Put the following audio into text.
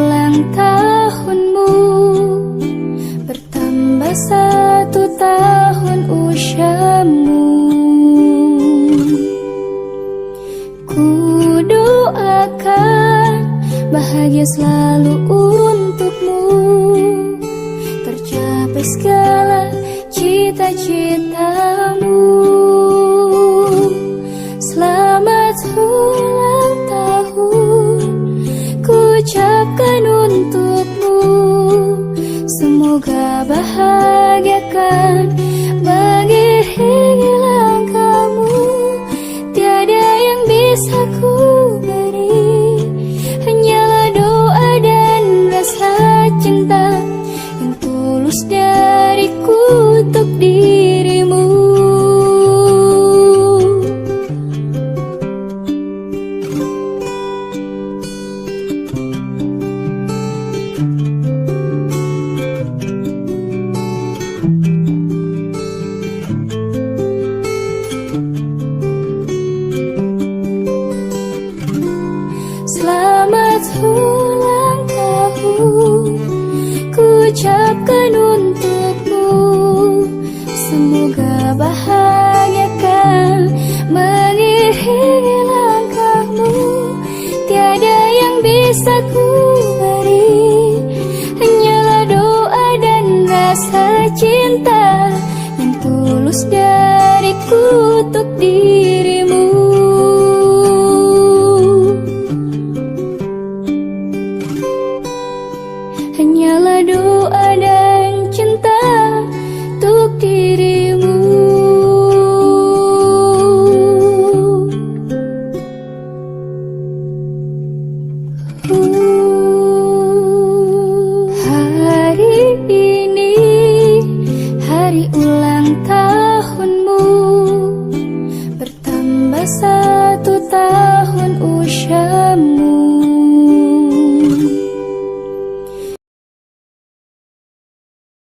ulang tahunmu, bertambah 1 tahun usiamu. Ku doakan bahagia selalu untukmu, tercapai segala cita-citamu. Selamat ulang tahun ku ucapkan untukmu, semoga bahagiakan mengiringi langkahmu. Tiada yang bisa ku beri, hanyalah doa dan rasa cinta yang tulus dariku untuk dirimu. Selamat ulang tahun ku ucapkan untukmu, semoga bahagiakan mengiringi langkahmu. Tiada yang bisa ku beri, hanyalah doa dan rasa cinta yang tulus dariku untuk dirimu. Hanyalah doa dan cinta untuk diri.